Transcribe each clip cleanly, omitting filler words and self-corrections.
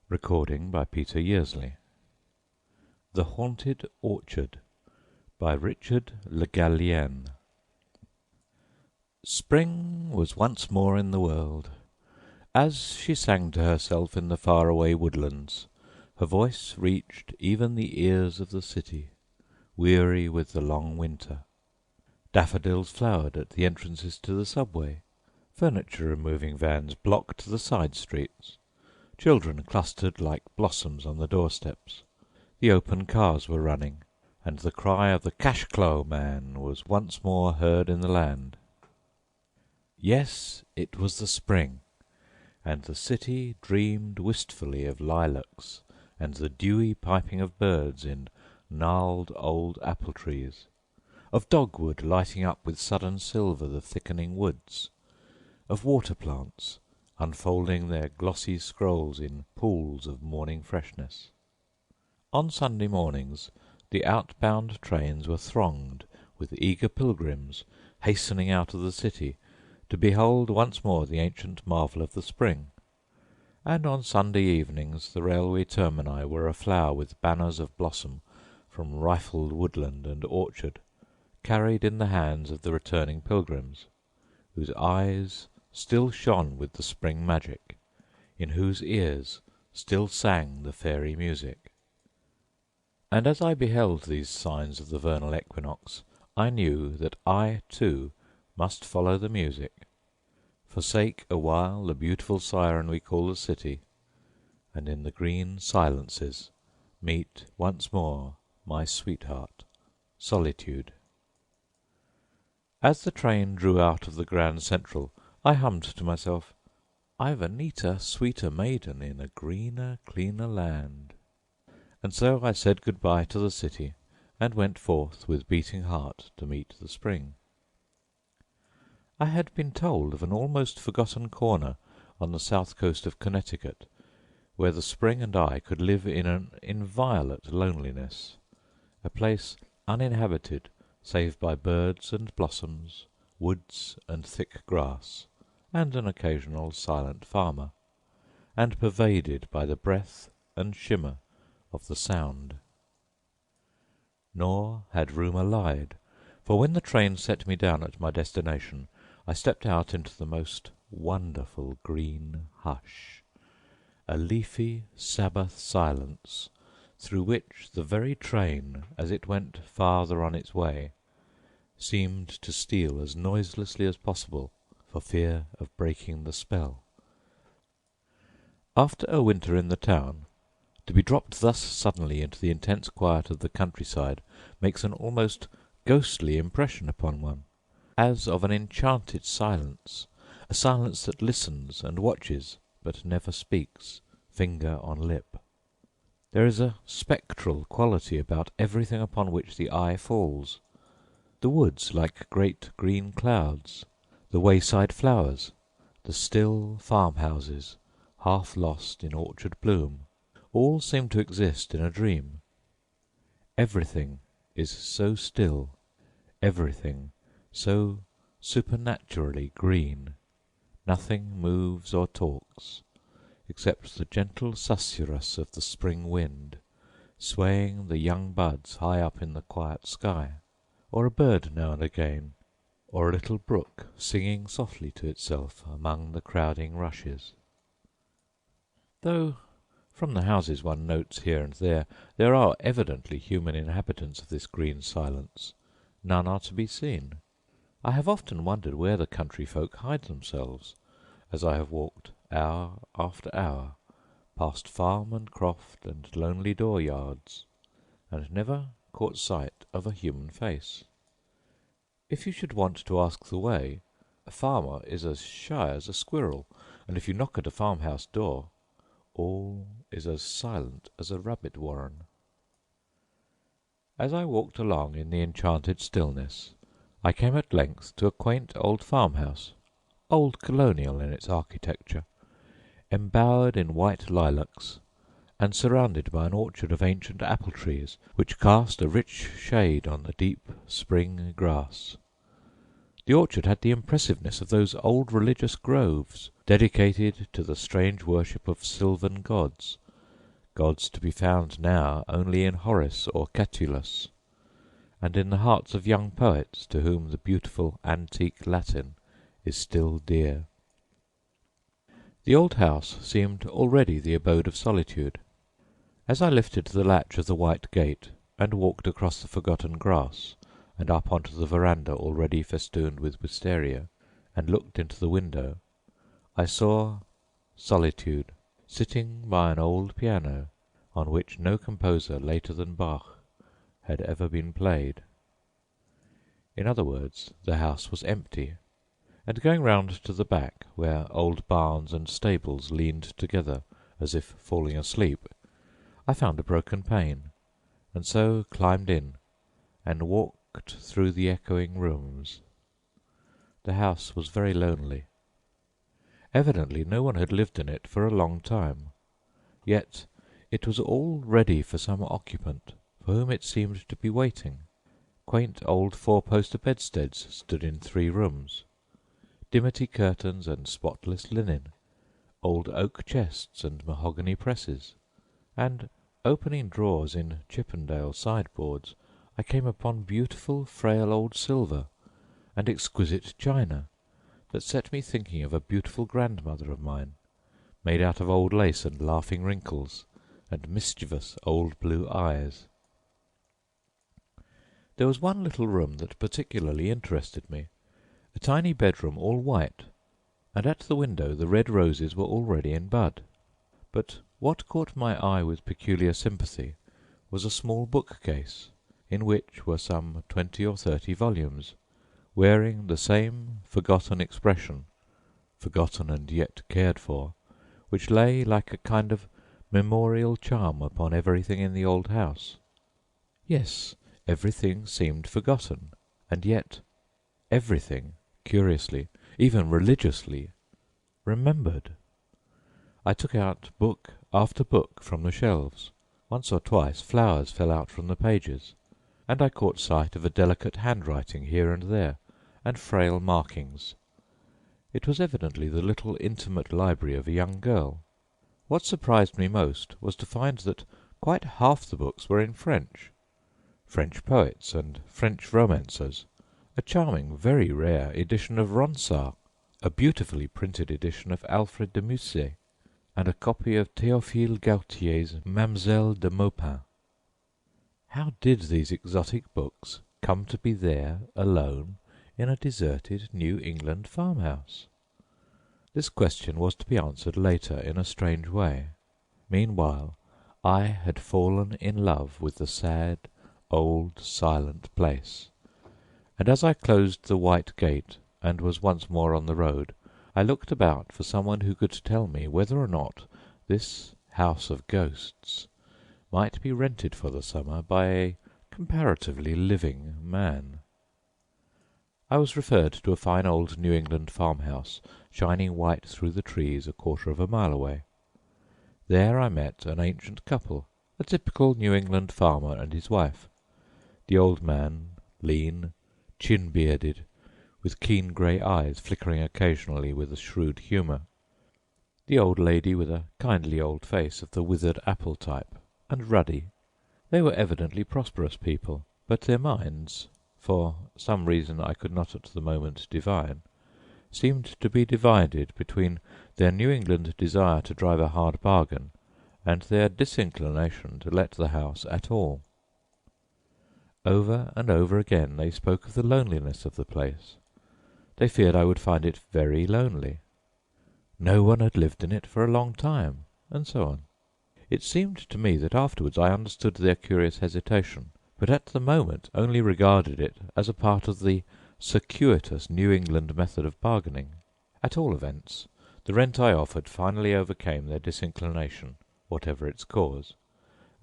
Recording by Peter Yearsley. The Haunted Orchard by Richard Le Gallienne. Spring was once more in the world. As she sang to herself in the far-away woodlands, her voice reached even the ears of the city, weary with the long winter. Daffodils flowered at the entrances to the subway. Furniture-removing vans blocked the side streets. Children clustered like blossoms on the doorsteps. The open cars were running, and the cry of the cash-clo man was once more heard in the land. Yes, it was the spring, and the city dreamed wistfully of lilacs and the dewy piping of birds in gnarled old apple-trees, of dogwood lighting up with sudden silver the thickening woods, of water-plants unfolding their glossy scrolls in pools of morning freshness. On Sunday mornings the outbound trains were thronged with eager pilgrims hastening out of the city to behold once more the ancient marvel of the spring, and on Sunday evenings the railway termini were aflower with banners of blossom from rifled woodland and orchard, carried in the hands of the returning pilgrims, whose eyes still shone with the spring magic, in whose ears still sang the fairy music. And as I beheld these signs of the vernal equinox, I knew that I, too, must follow the music, forsake awhile the beautiful siren we call the city, and in the green silences meet once more my sweetheart, Solitude. As the train drew out of the Grand Central, I hummed to myself, "I've a neater, sweeter maiden in a greener, cleaner land." And so I said good-bye to the city, and went forth with beating heart to meet the spring. I had been told of an almost forgotten corner on the south coast of Connecticut, where the spring and I could live in an inviolate loneliness, a place uninhabited save by birds and blossoms, woods and thick grass, and an occasional silent farmer, and pervaded by the breath and shimmer of the sound. Nor had rumour lied, for when the train set me down at my destination, I stepped out into the most wonderful green hush, a leafy Sabbath silence through which the very train, as it went farther on its way, seemed to steal as noiselessly as possible for fear of breaking the spell. After a winter in the town, to be dropped thus suddenly into the intense quiet of the countryside makes an almost ghostly impression upon one, as of an enchanted silence, a silence that listens and watches but never speaks, finger on lip. There is a spectral quality about everything upon which the eye falls. The woods like great green clouds, the wayside flowers, the still farmhouses, half lost in orchard bloom, all seem to exist in a dream. Everything is so still, everything so supernaturally green. Nothing moves or talks, except the gentle susurrus of the spring wind, swaying the young buds high up in the quiet sky, or a bird now and again, or a little brook singing softly to itself among the crowding rushes. Though from the houses one notes here and there are evidently human inhabitants of this green silence, none are to be seen. I have often wondered where the country folk hide themselves, as I have walked hour after hour past farm and croft and lonely dooryards, and never caught sight of a human face. If you should want to ask the way, a farmer is as shy as a squirrel, and if you knock at a farmhouse door, all is as silent as a rabbit warren. As I walked along in the enchanted stillness, I came at length to a quaint old farmhouse, old colonial in its architecture, embowered in white lilacs, and surrounded by an orchard of ancient apple trees which cast a rich shade on the deep spring grass. The orchard had the impressiveness of those old religious groves dedicated to the strange worship of sylvan gods, gods to be found now only in Horace or Catullus, and in the hearts of young poets to whom the beautiful antique Latin is still dear. The old house seemed already the abode of solitude. As I lifted the latch of the white gate and walked across the forgotten grass and up onto the veranda already festooned with wisteria, and looked into the window, I saw Solitude sitting by an old piano on which no composer later than Bach had ever been played. In other words, the house was empty, and going round to the back, where old barns and stables leaned together as if falling asleep, I found a broken pane, and so climbed in and walked through the echoing rooms. The house was very lonely. Evidently no one had lived in it for a long time, yet it was all ready for some occupant for whom it seemed to be waiting. Quaint old four-poster bedsteads stood in 3 rooms, dimity curtains and spotless linen, old oak chests and mahogany presses, and opening drawers in Chippendale sideboards, I came upon beautiful frail old silver and exquisite china that set me thinking of a beautiful grandmother of mine, made out of old lace and laughing wrinkles and mischievous old blue eyes. There was one little room that particularly interested me, a tiny bedroom all white, and at the window the red roses were already in bud. But what caught my eye with peculiar sympathy was a small bookcase, in which were some 20 or 30 volumes, wearing the same forgotten expression, forgotten and yet cared for, which lay like a kind of memorial charm upon everything in the old house. Yes, everything seemed forgotten, and yet everything, curiously, even religiously, remembered. I took out book after book from the shelves. Once or twice flowers fell out from the pages, and I caught sight of a delicate handwriting here and there, and frail markings. It was evidently the little intimate library of a young girl. What surprised me most was to find that quite half the books were in French poets and French romancers, a charming, very rare edition of Ronsard, a beautifully printed edition of Alfred de Musset, and a copy of Théophile Gautier's Mamselle de Maupin. How did these exotic books come to be there alone in a deserted New England farmhouse? This question was to be answered later in a strange way. Meanwhile I had fallen in love with the sad, old, silent place, and as I closed the white gate and was once more on the road, I looked about for someone who could tell me whether or not this house of ghosts might be rented for the summer by a comparatively living man. I was referred to a fine old New England farmhouse, shining white through the trees 1/4 of a mile away. There I met an ancient couple, a typical New England farmer and his wife. The old man, lean, chin-bearded, with keen grey eyes flickering occasionally with a shrewd humour. The old lady with a kindly old face of the withered apple type, and ruddy. They were evidently prosperous people, but their minds, for some reason I could not at the moment divine, seemed to be divided between their New England desire to drive a hard bargain and their disinclination to let the house at all. Over and over again they spoke of the loneliness of the place. They feared I would find it very lonely. No one had lived in it for a long time, and so on. It seemed to me that afterwards I understood their curious hesitation, but at the moment only regarded it as a part of the circuitous New England method of bargaining. At all events, the rent I offered finally overcame their disinclination, whatever its cause,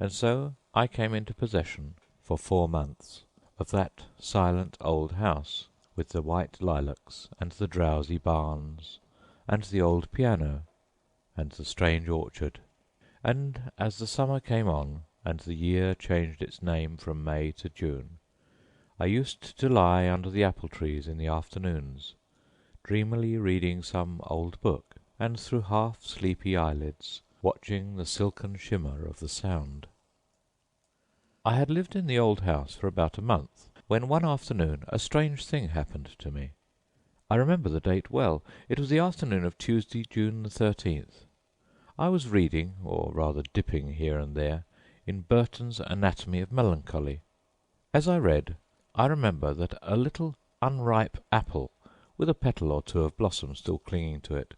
and so I came into possession, for 4 months, of that silent old house, with the white lilacs, and the drowsy barns, and the old piano, and the strange orchard. And as the summer came on, and the year changed its name from May to June, I used to lie under the apple trees in the afternoons, dreamily reading some old book, and through half sleepy eyelids watching the silken shimmer of the sound. I had lived in the old house for about a month, when one afternoon a strange thing happened to me. I remember the date well. It was the afternoon of Tuesday, June the 13th. I was reading, or rather dipping here and there, in Burton's Anatomy of Melancholy. As I read, I remember that a little unripe apple, with a petal or two of blossom still clinging to it,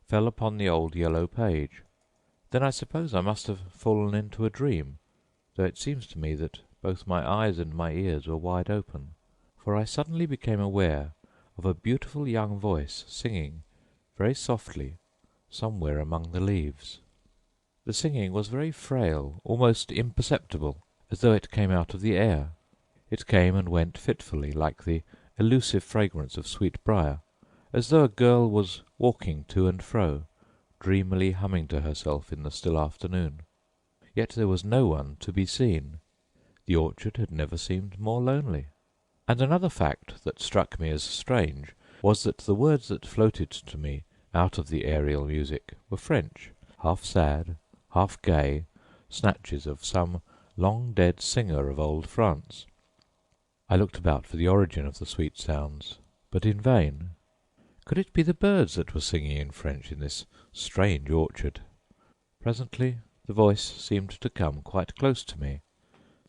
fell upon the old yellow page. Then I suppose I must have fallen into a dream, though it seems to me that both my eyes and my ears were wide open, for I suddenly became aware of a beautiful young voice singing, very softly, somewhere among the leaves. The singing was very frail, almost imperceptible, as though it came out of the air. It came and went fitfully, like the elusive fragrance of sweet briar, as though a girl was walking to and fro, dreamily humming to herself in the still afternoon. Yet there was no one to be seen. The orchard had never seemed more lonely. And another fact that struck me as strange was that the words that floated to me out of the aerial music were French, half sad, half gay, snatches of some long-dead singer of old France. I looked about for the origin of the sweet sounds, but in vain. Could it be the birds that were singing in French in this strange orchard? Presently the voice seemed to come quite close to me,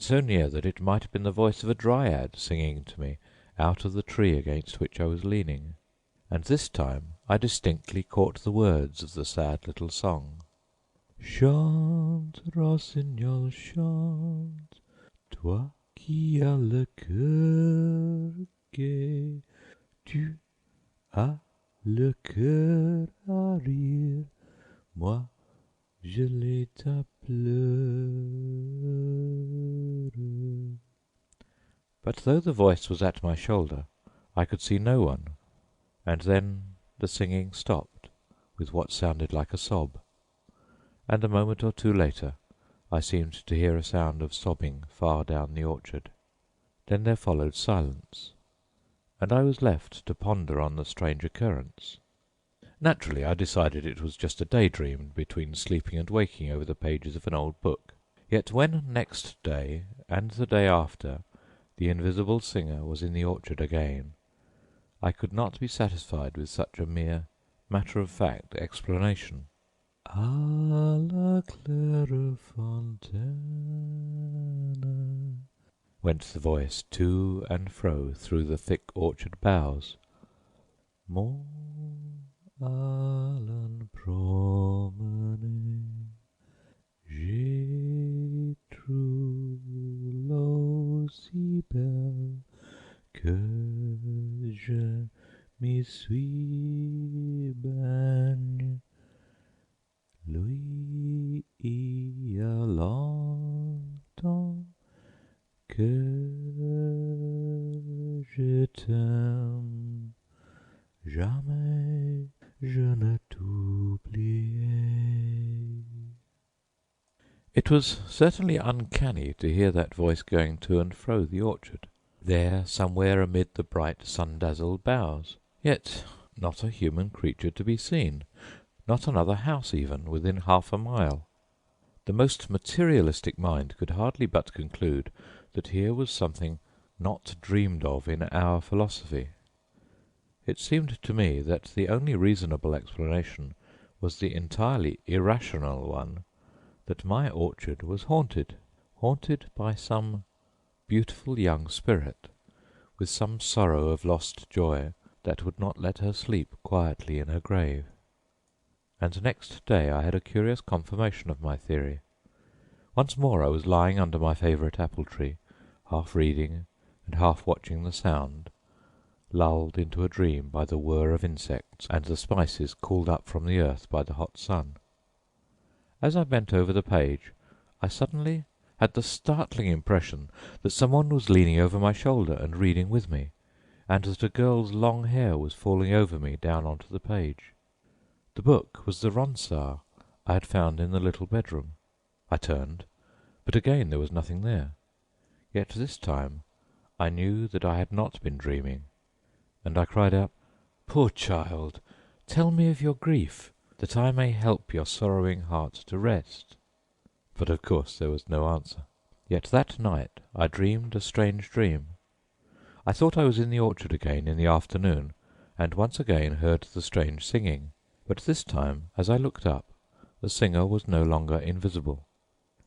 so near that it might have been the voice of a dryad singing to me out of the tree against which I was leaning. And this time I distinctly caught the words of the sad little song. Chante, rossignol, chante, toi qui as le cœur gai, tu as le cœur à rire, moi je l'ai à pleurer. But though the voice was at my shoulder, I could see no one, and then the singing stopped with what sounded like a sob, and a moment or two later I seemed to hear a sound of sobbing far down the orchard. Then there followed silence, and I was left to ponder on the strange occurrence. Naturally, I decided it was just a daydream between sleeping and waking over the pages of an old book. Yet when next day, and the day after, the invisible singer was in the orchard again, I could not be satisfied with such a mere matter-of-fact explanation. À la claire fontaine, went the voice to and fro through the thick orchard boughs. Mon allant promener, j'ai trouvé l'eau si belle que je m'y suis baigné. Lui, il y a longtemps que je t'aime, jamais je ne t'oublierai. It was certainly uncanny to hear that voice going to and fro the orchard, there somewhere amid the bright sun-dazzled boughs, yet not a human creature to be seen, not another house even within half a mile. The most materialistic mind could hardly but conclude that here was something not dreamed of in our philosophy. It seemed to me that the only reasonable explanation was the entirely irrational one that my orchard was haunted by some beautiful young spirit, with some sorrow of lost joy that would not let her sleep quietly in her grave. And next day I had a curious confirmation of my theory. Once more I was lying under my favourite apple tree, half reading and half watching the sound, lulled into a dream by the whir of insects and the spices called up from the earth by the hot sun. As I bent over the page, I suddenly had the startling impression that someone was leaning over my shoulder and reading with me, and that a girl's long hair was falling over me down onto the page. The book was the Ronsard I had found in the little bedroom. I turned, but again there was nothing there. Yet this time I knew that I had not been dreaming, and I cried out, "Poor child, tell me of your grief. that I may help your sorrowing heart to rest." But of course there was no answer. Yet that night I dreamed a strange dream. I thought I was in the orchard again in the afternoon, and once again heard the strange singing, but this time, as I looked up, the singer was no longer invisible.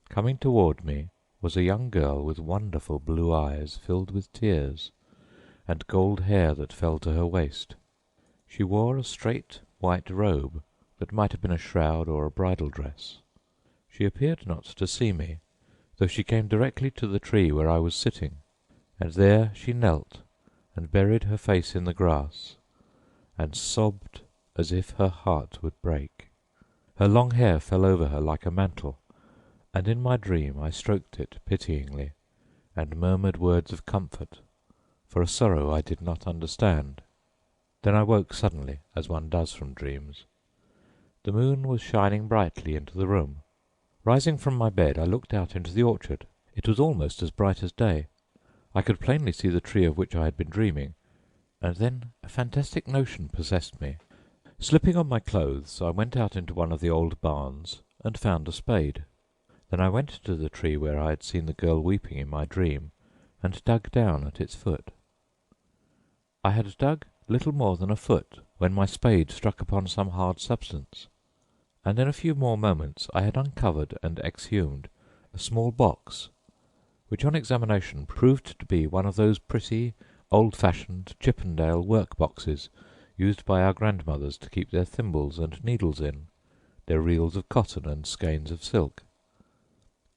Coming toward me was a young girl with wonderful blue eyes filled with tears, and gold hair that fell to her waist. She wore a straight white robe that might have been a shroud or a bridal dress. She appeared not to see me, though she came directly to the tree where I was sitting, and there she knelt and buried her face in the grass, and sobbed as if her heart would break. Her long hair fell over her like a mantle, and in my dream I stroked it pityingly, and murmured words of comfort for a sorrow I did not understand. Then I woke suddenly, as one does from dreams. The moon was shining brightly into the room. Rising from my bed, I looked out into the orchard. It was almost as bright as day. I could plainly see the tree of which I had been dreaming, and then a fantastic notion possessed me. Slipping on my clothes, I went out into one of the old barns and found a spade. Then I went to the tree where I had seen the girl weeping in my dream, and dug down at its foot. I had dug little more than a foot when my spade struck upon some hard substance, and in a few more moments I had uncovered and exhumed a small box, which on examination proved to be one of those pretty, old-fashioned Chippendale work-boxes used by our grandmothers to keep their thimbles and needles in, their reels of cotton and skeins of silk.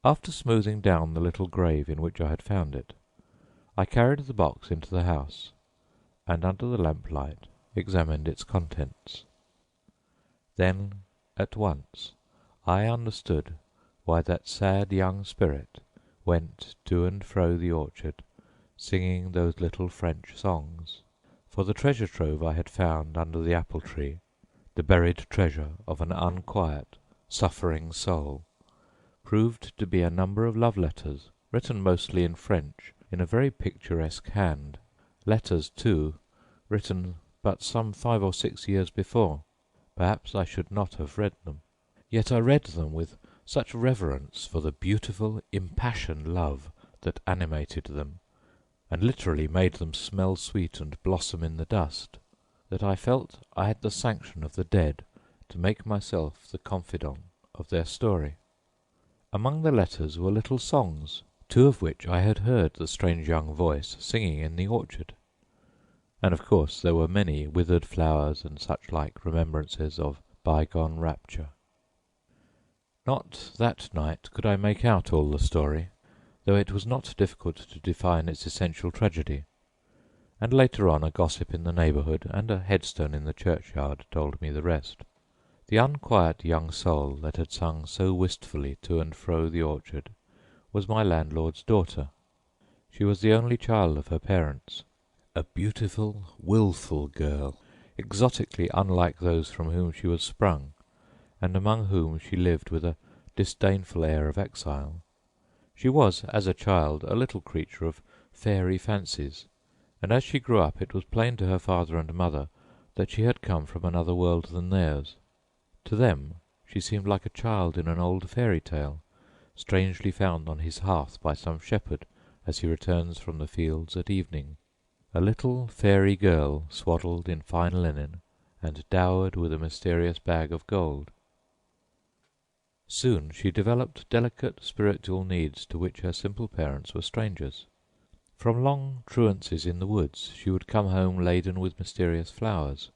After smoothing down the little grave in which I had found it, I carried the box into the house, and under the lamplight examined its contents. Then, at once, I understood why that sad young spirit went to and fro the orchard, singing those little French songs. For the treasure trove I had found under the apple tree, the buried treasure of an unquiet, suffering soul, proved to be a number of love letters, written mostly in French in a very picturesque hand. Letters, too, written but some 5 or 6 years before. Perhaps I should not have read them. Yet I read them with such reverence for the beautiful, impassioned love that animated them, and literally made them smell sweet and blossom in the dust, that I felt I had the sanction of the dead to make myself the confidant of their story. Among the letters were little songs, 2 of which I had heard the strange young voice singing in the orchard, and of course there were many withered flowers and such like remembrances of bygone rapture. Not that night could I make out all the story, though it was not difficult to define its essential tragedy, and later on a gossip in the neighbourhood and a headstone in the churchyard told me the rest. The unquiet young soul that had sung so wistfully to and fro the orchard was my landlord's daughter. She was the only child of her parents, a beautiful, wilful girl, exotically unlike those from whom she was sprung, and among whom she lived with a disdainful air of exile. She was, as a child, a little creature of fairy fancies, and as she grew up it was plain to her father and mother that she had come from another world than theirs. To them she seemed like a child in an old fairy tale, strangely found on his hearth by some shepherd as he returns from the fields at evening. A little fairy girl swaddled in fine linen and dowered with a mysterious bag of gold. Soon she developed delicate spiritual needs to which her simple parents were strangers. From long truancies in the woods she would come home laden with mysterious flowers,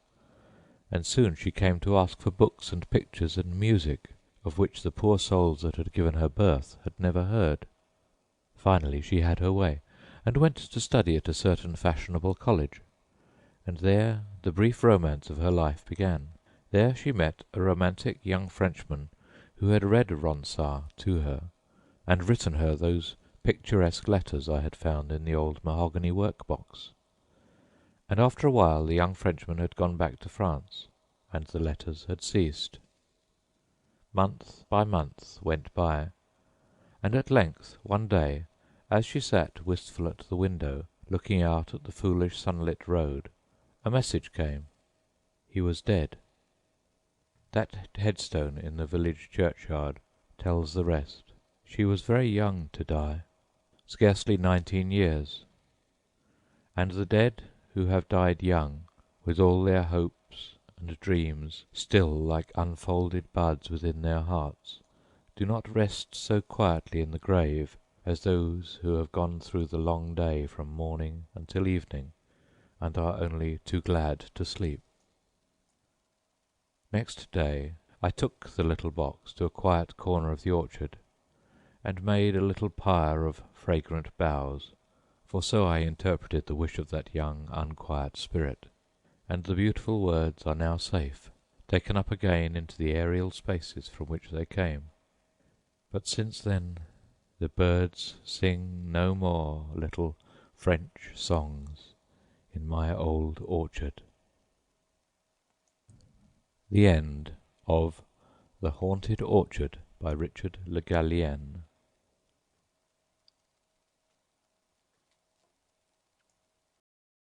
and soon she came to ask for books and pictures and music of which the poor souls that had given her birth had never heard. Finally she had her way, and went to study at a certain fashionable college, and there the brief romance of her life began. There she met a romantic young Frenchman who had read Ronsard to her, and written her those picturesque letters I had found in the old mahogany work-box. And after a while the young Frenchman had gone back to France, and the letters had ceased. Month by month went by, and at length one day, as she sat wistful at the window, looking out at the foolish sunlit road, a message came. He was dead. That headstone in the village churchyard tells the rest. She was very young to die, scarcely 19 years, and the dead who have died young, with all their hopes and dreams still like unfolded buds within their hearts, do not rest so quietly in the grave as those who have gone through the long day from morning until evening and are only too glad to sleep. Next day I took the little box to a quiet corner of the orchard and made a little pyre of fragrant boughs, for so I interpreted the wish of that young, unquiet spirit, and the beautiful words are now safe, taken up again into the aerial spaces from which they came. But since then the birds sing no more little French songs in my old orchard. The end of The Haunted Orchard by Richard Le Gallienne.